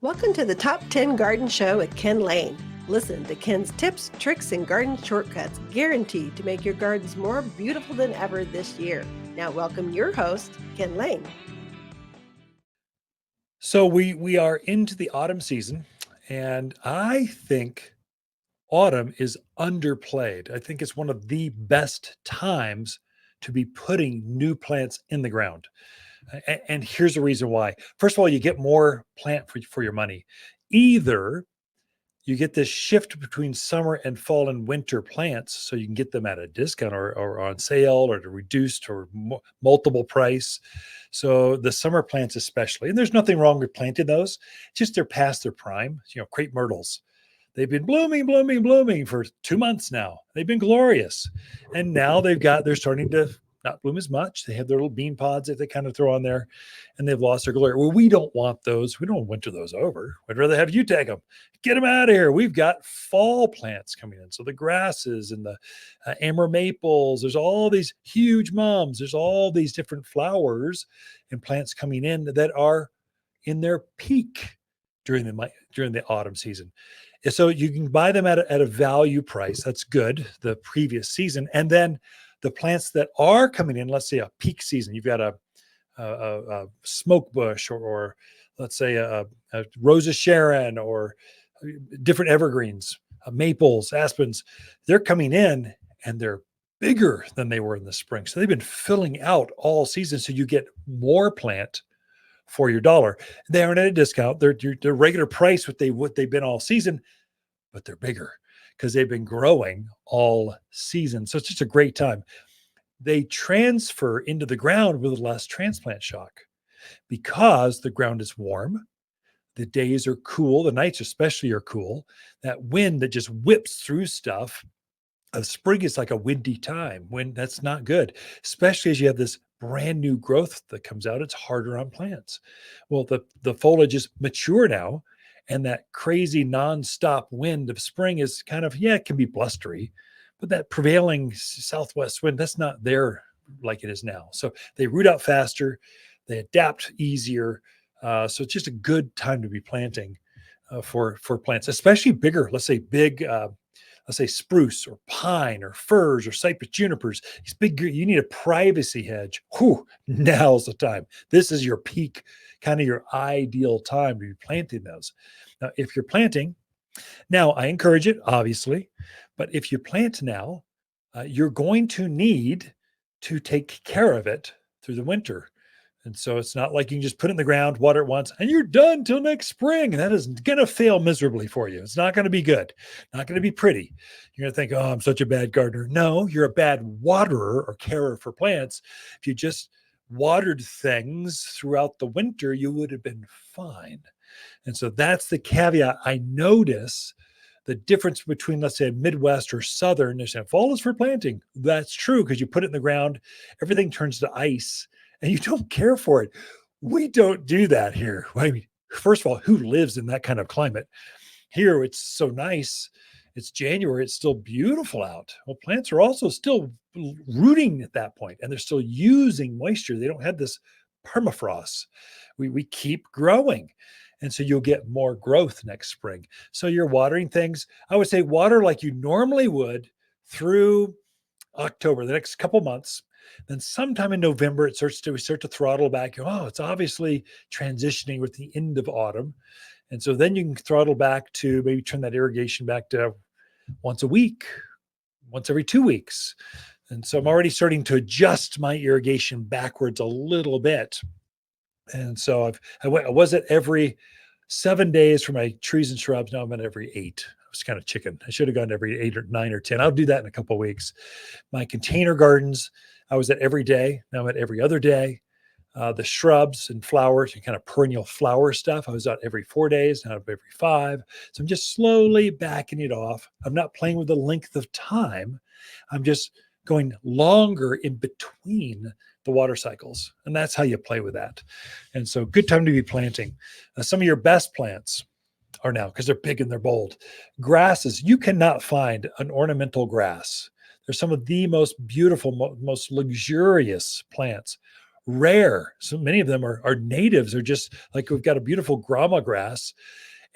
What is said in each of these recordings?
Welcome to the Top 10 Garden Show with Ken Lain. Listen to Ken's tips, tricks, and garden shortcuts guaranteed to make your gardens more beautiful than ever this year. Now, welcome your host, Ken Lain. So we are into the autumn season, and I think autumn is underplayed. I think it's one of the best times to be putting new plants in the ground. And here's the reason why. First of all, you get more plant for your money. Either you get this shift between summer and fall and winter plants, so you can get them at a discount or on sale or at a reduced or multiple price. So the summer plants especially, and there's nothing wrong with planting those, just they're past their prime. Crape myrtles, they've been blooming for 2 months now. They've been glorious, and now they're starting to not bloom as much. They have their little bean pods that they kind of throw on there, and they've lost their glory. Well, we don't want those. We don't winter those over. We'd rather have you take them. Get them out of here. We've got fall plants coming in. So the grasses and the amber maples, there's all these huge mums. There's all these different flowers and plants coming in that are in their peak during the autumn season. And so you can buy them at a value price. That's good, the previous season. And then the plants that are coming in, let's say a peak season, you've got a smoke bush or let's say a rose of Sharon or different evergreens, maples, aspens, they're coming in and they're bigger than they were in the spring. So they've been filling out all season. So you get more plant for your dollar. They aren't at a discount. They're regular price what they've been all season, but they're bigger because they've been growing all season. So it's just a great time. They transfer into the ground with less transplant shock because the ground is warm. The days are cool. The nights especially are cool. That wind that just whips through stuff. Spring is like a windy time when that's not good, especially as you have this brand new growth that comes out. It's harder on plants. Well, the foliage is mature now, and that crazy nonstop wind of spring is kind of, it can be blustery, but that prevailing southwest wind, that's not there like it is now. So they root out faster, they adapt easier. So it's just a good time to be planting for plants, especially bigger, let's say spruce or pine or firs or cypress junipers. These big, you need a privacy hedge. Whew, now's the time. This is your peak, kind of your ideal time to be planting those. Now, if you're planting, now I encourage it, obviously, but if you plant now, you're going to need to take care of it through the winter. And so it's not like you can just put it in the ground, water it once, and you're done till next spring. That is going to fail miserably for you. It's not going to be good, not going to be pretty. You're going to think, oh, I'm such a bad gardener. No, you're a bad waterer or carer for plants. If you just watered things throughout the winter, you would have been fine. And so that's the caveat. I notice the difference between, let's say, Midwest or Southern. They're saying fall is for planting. That's true because you put it in the ground, everything turns to ice, and you don't care for it. We don't do that here. I mean, first of all, who lives in that kind of climate? Here, it's so nice. It's January. It's still beautiful out. Well, plants are also still rooting at that point, and they're still using moisture. They don't have this permafrost. We keep growing. And so you'll get more growth next spring. So you're watering things. I would say water like you normally would through October, the next couple months. Then sometime in November, we start to throttle back. Oh, it's obviously transitioning with the end of autumn. And so then you can throttle back to maybe turn that irrigation back to once a week, once every 2 weeks. And so I'm already starting to adjust my irrigation backwards a little bit. And so I was at every 7 days for my trees and shrubs. Now I'm at every 8. I was kind of chicken. I should have gone every 8 or 9 or 10. I'll do that in a couple of weeks. My container gardens, I was at every day. Now I'm at every other day. The shrubs and flowers and kind of perennial flower stuff, I was out every 4 days, now every 5. So I'm just slowly backing it off. I'm not playing with the length of time. I'm just going longer in between the water cycles. And that's how you play with that. And so good time to be planting. Some of your best plants are now, because they're big and they're bold. Grasses, you cannot find an ornamental grass. They're some of the most beautiful, most luxurious plants rare. So many of them are natives. They're just like, we've got a beautiful grama grass,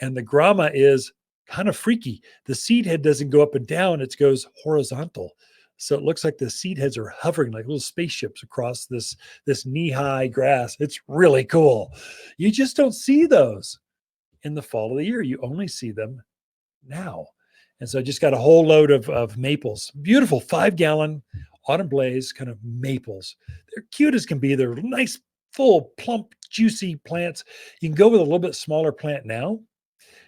and the grama is kind of freaky. The seed head doesn't go up and down, it goes horizontal. So it looks like the seed heads are hovering like little spaceships across this knee-high grass. It's really cool. You just don't see those in the fall of the year. You only see them now. And so I just got a whole load of maples, beautiful 5-gallon autumn blaze kind of maples. They're cute as can be. They're nice, full, plump, juicy plants. You can go with a little bit smaller plant now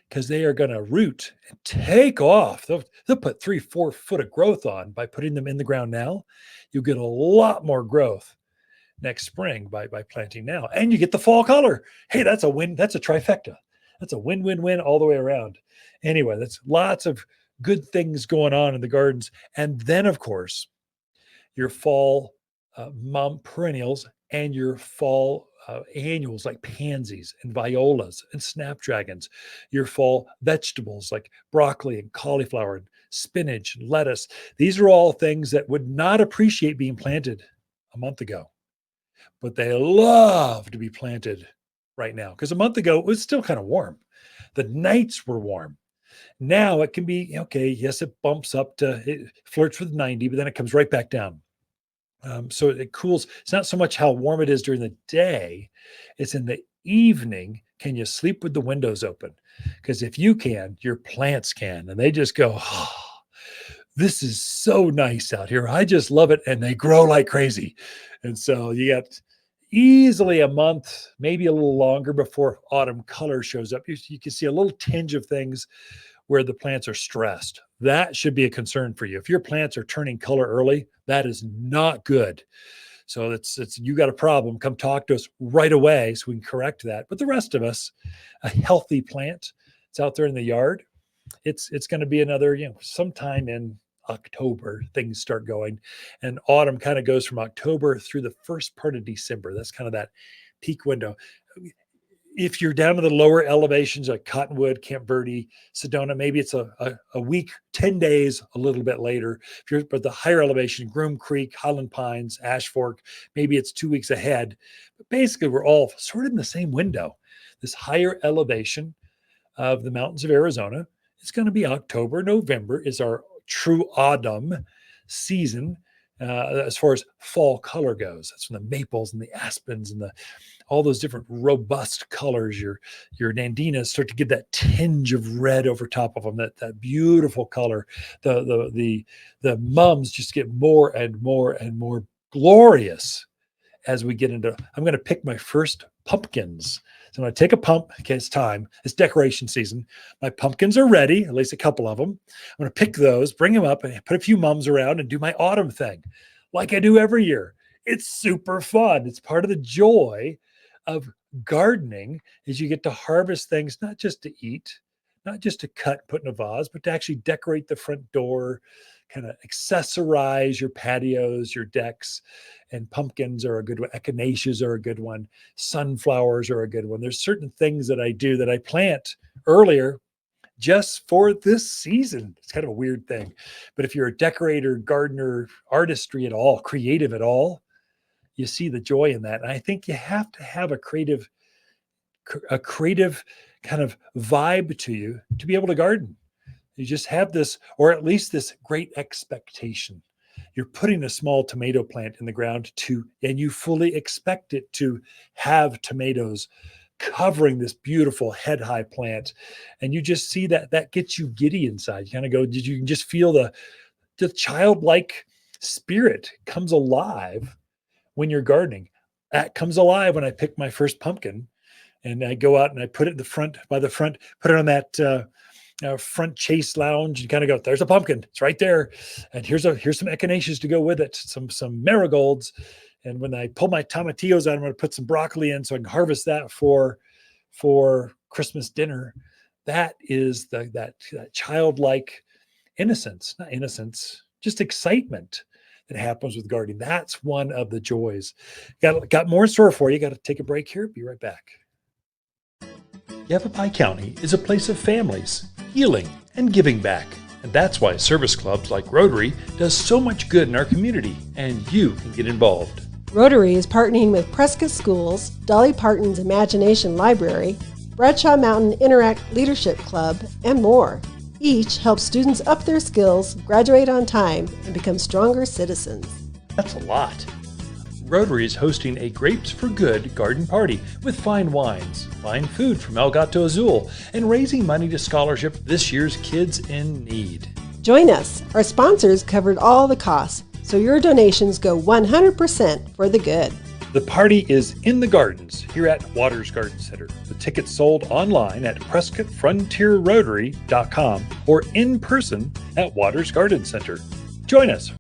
because they are going to root and take off. They'll put 3-4 foot of growth on by putting them in the ground now. You'll get a lot more growth next spring by planting now. And you get the fall color. Hey, that's a win. That's a trifecta. That's a win-win-win all the way around. Anyway, that's lots of good things going on in the gardens. And then, of course, your fall perennials and your fall annuals like pansies and violas and snapdragons, your fall vegetables like broccoli and cauliflower and spinach and lettuce. These are all things that would not appreciate being planted a month ago, but they love to be planted right now, because a month ago it was still kind of warm. The nights were warm. Now it can be, okay, yes, it bumps up to, it flirts with 90, but then it comes right back down. So it cools. It's not so much how warm it is during the day, it's in the evening. Can you sleep with the windows open? Because if you can, your plants can. And they just go, oh, this is so nice out here. I just love it. And they grow like crazy. And so you got easily a month, maybe a little longer before autumn color shows up. You can see a little tinge of things where the plants are stressed. That should be a concern for you. If your plants are turning color early, that is not good. So it's you got a problem, come talk to us right away so we can correct that. But the rest of us, a healthy plant, it's out there in the yard. It's going to be another, sometime in October, things start going. And autumn kind of goes from October through the first part of December. That's kind of that peak window. If you're down to the lower elevations like Cottonwood, Camp Verde, Sedona, maybe it's a week, 10 days, a little bit later. If you're but the higher elevation, Groom Creek, Highland Pines, Ash Fork, maybe it's 2 weeks ahead. But basically, we're all sort of in the same window. This higher elevation of the mountains of Arizona, it's going to be October, November is our true autumn season. As far as fall color goes, that's when the maples and the aspens and all those different robust colors, your nandinas start to get that tinge of red over top of them, that beautiful color. The mums just get more and more and more glorious as we get into. I'm going to pick my first pumpkins. So I'm going to take a pump. Okay, it's time. It's decoration season. My pumpkins are ready, at least a couple of them. I'm going to pick those, bring them up, and put a few mums around and do my autumn thing like I do every year. It's super fun. It's part of the joy of gardening is you get to harvest things, not just to eat, not just to cut, put in a vase, but to actually decorate the front door, kind of accessorize your patios, your decks. And pumpkins are a good one. Echinaceas are a good one. Sunflowers are a good one. There's certain things that I do that I plant earlier just for this season. It's kind of a weird thing. But if you're a decorator, gardener, artistry at all, creative at all, you see the joy in that. And I think you have to have a creative kind of vibe to you to be able to garden. You just have this, or at least this great expectation. You're putting a small tomato plant in the ground and you fully expect it to have tomatoes covering this beautiful head high plant. And you just see that gets you giddy inside. You kind of go, you can just feel the childlike spirit comes alive when you're gardening. That comes alive when I pick my first pumpkin and I go out and I put it in the front, put it on that front chase lounge and kind of go, there's a pumpkin. It's right there. And here's some echinaceas to go with it, some marigolds. And when I pull my tomatillos out, I'm going to put some broccoli in so I can harvest that for Christmas dinner. That is that childlike innocence, not innocence, just excitement that happens with gardening. That's one of the joys. Got more in store for you. Got to take a break here. Be right back. Yavapai County is a place of families, healing, and giving back. And that's why service clubs like Rotary does so much good in our community, and you can get involved. Rotary is partnering with Prescott Schools, Dolly Parton's Imagination Library, Bradshaw Mountain Interact Leadership Club, and more. Each helps students up their skills, graduate on time, and become stronger citizens. That's a lot. Rotary is hosting a Grapes for Good garden party with fine wines, fine food from El Gato Azul, and raising money to scholarship this year's Kids in Need. Join us. Our sponsors covered all the costs, so your donations go 100% for the good. The party is in the gardens here at Waters Garden Center. The tickets sold online at PrescottFrontierRotary.com or in person at Waters Garden Center. Join us.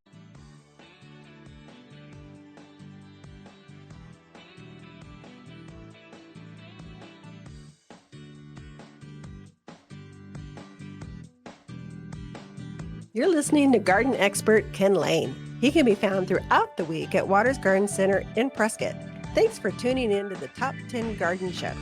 You're listening to garden expert Ken Lain. He can be found throughout the week at Waters Garden Center in Prescott. Thanks for tuning in to the Top 10 Garden Show.